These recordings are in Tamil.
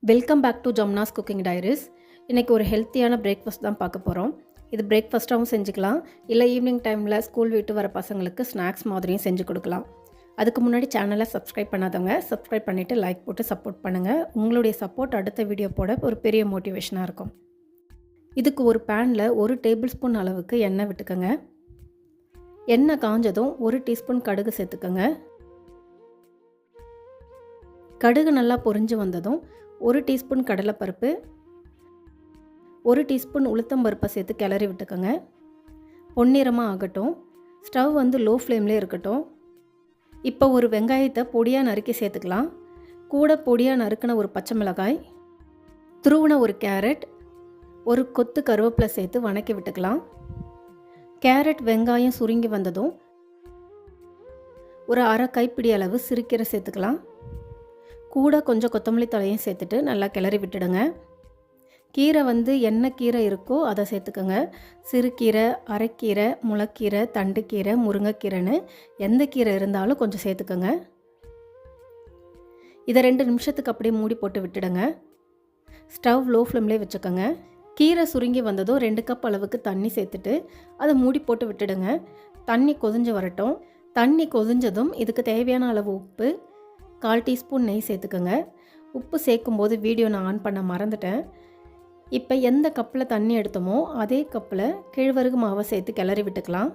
வெல்கம் பேக் டு ஜம்னாஸ் குக்கிங் டைரிஸ். இன்றைக்கி ஒரு ஹெல்த்தியான பிரேக்ஃபாஸ்ட் தான் பார்க்க போகிறோம். இது பிரேக்ஃபாஸ்ட்டாகவும் செஞ்சுக்கலாம், இல்லை ஈவினிங் டைமில் ஸ்கூல் விட்டு வர பசங்களுக்கு ஸ்நாக்ஸ் மாதிரியும் செஞ்சு கொடுக்கலாம். அதுக்கு முன்னாடி சேனலை சப்ஸ்கிரைப் பண்ணாதவங்க சப்ஸ்கிரைப் பண்ணிவிட்டு லைக் போட்டு சப்போர்ட் பண்ணுங்கள். உங்களுடைய சப்போர்ட் அடுத்த வீடியோ போட ஒரு பெரிய மோட்டிவேஷனாக இருக்கும். இதுக்கு ஒரு பேனில் 1 டேபிள் ஸ்பூன் அளவுக்கு எண்ணெய் விட்டுக்கோங்க. எண்ணெய் காஞ்சதும் 1 டீஸ்பூன் கடுகு சேர்த்துக்கோங்க. கடுகு நல்லா பொரிஞ்சு வந்ததும் 1 டீஸ்பூன் கடலைப்பருப்பு, 1 டீஸ்பூன் உளுத்தம்பருப்பை சேர்த்து கிளறி விட்டுக்கோங்க. பொன்னிறமாக ஆகட்டும். ஸ்டவ் லோ ஃப்ளேம்லேயே இருக்கட்டும். இப்போ ஒரு வெங்காயத்தை பொடியாக நறுக்கி சேர்த்துக்கலாம். கூட பொடியாக நறுக்கின ஒரு பச்சை மிளகாய், துருவின ஒரு கேரட், ஒரு கொத்து கருவேப்பிலை சேர்த்து வணக்கி விட்டுக்கலாம். கேரட் வெங்காயம் சுருங்கி வந்ததும் ஒரு அரை கைப்பிடி அளவு சிறுகீரை சேர்த்துக்கலாம். கூட கொஞ்சம் கொத்தமல்லி தழையும் சேர்த்துட்டு நல்லா கிளறி விட்டுடுங்க. கீரை என்ன கீரை இருக்கோ அதை சேர்த்துக்கோங்க. சிறுகீரை, அரைக்கீரை, முளைக்கீரை, தண்டுக்கீரை, முருங்கைக்கீரைன்னு எந்த கீரை இருந்தாலும் கொஞ்சம் சேர்த்துக்கோங்க. இதை 2 நிமிஷத்துக்கு அப்படியே மூடி போட்டு விட்டுடுங்க. ஸ்டவ் லோ ஃப்ளேம்லேயே வச்சுக்கோங்க. கீரை சுருங்கி வந்ததும் 2 கப் அளவுக்கு தண்ணி சேர்த்துட்டு அதை மூடி போட்டு விட்டுடுங்க. தண்ணி கொதிஞ்சு வரட்டும். தண்ணி கொதிஞ்சதும் இதுக்கு தேவையான அளவு உப்பு, 1/4 டீஸ்பூன் நெய் சேர்த்துக்கோங்க. உப்பு சேர்க்கும்போது வீடியோ நான் ஆன் பண்ண மறந்துட்டேன். இப்போ எந்த கப்பில் தண்ணி எடுத்தோமோ அதே கப்பில் கேழ்வரகு மாவை சேர்த்து கிளறி விட்டுக்கலாம்.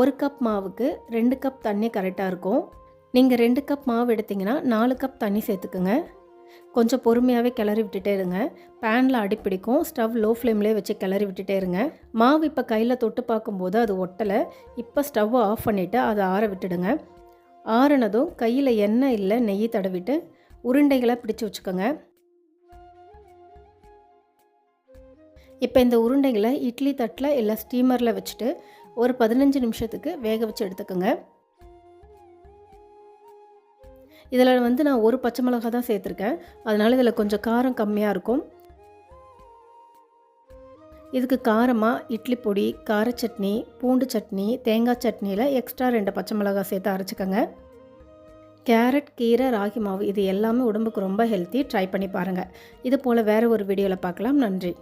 1 கப் மாவுக்கு 2 கப் தண்ணி கரெக்டாக இருக்கும். நீங்கள் 2 கப் மாவு எடுத்திங்கன்னா 4 கப் தண்ணி சேர்த்துக்குங்க. கொஞ்சம் பொறுமையாகவே கிளறி விட்டுட்டே இருங்க. பேனில் அடிப்பிடிக்கும். ஸ்டவ் லோ ஃப்ளேம்லேயே வச்சு கிளறி விட்டுட்டே இருங்க. மாவு இப்போ கையில் தொட்டு பார்க்கும்போது அது ஒட்டலை. இப்போ ஸ்டவ்வை ஆஃப் பண்ணிவிட்டு அதை ஆற விட்டுடுங்க. ஆறுனதும் கையில் எண்ணெய் இல்லை நெய் தடவிட்டு உருண்டைகளை பிடிச்சி வச்சுக்கோங்க. இப்போ இந்த உருண்டைகளை இட்லி தட்டில் இல்லை ஸ்டீமரில் வச்சுட்டு ஒரு 15 நிமிஷத்துக்கு வேக வச்சு எடுத்துக்கோங்க. இதில் நான் ஒரு பச்சை மிளகாய் தான் சேர்த்துருக்கேன். அதனால் இதில் கொஞ்சம் காரம் கம்மியாக இருக்கும். இதுக்கு காரமாக இட்லி பொடி, கார சட்னி, பூண்டு சட்னி, தேங்காய் சட்னியில் எக்ஸ்ட்ரா 2 பச்சை மிளகாய் சேர்த்து அரைச்சிக்கோங்க. கேரட், கீரை, ராகி மாவு இது எல்லாமே உடம்புக்கு ரொம்ப ஹெல்த்தி. ட்ரை பண்ணி பாருங்கள். இது போல் வேறு ஒரு வீடியோவில் பார்க்கலாம். நன்றி.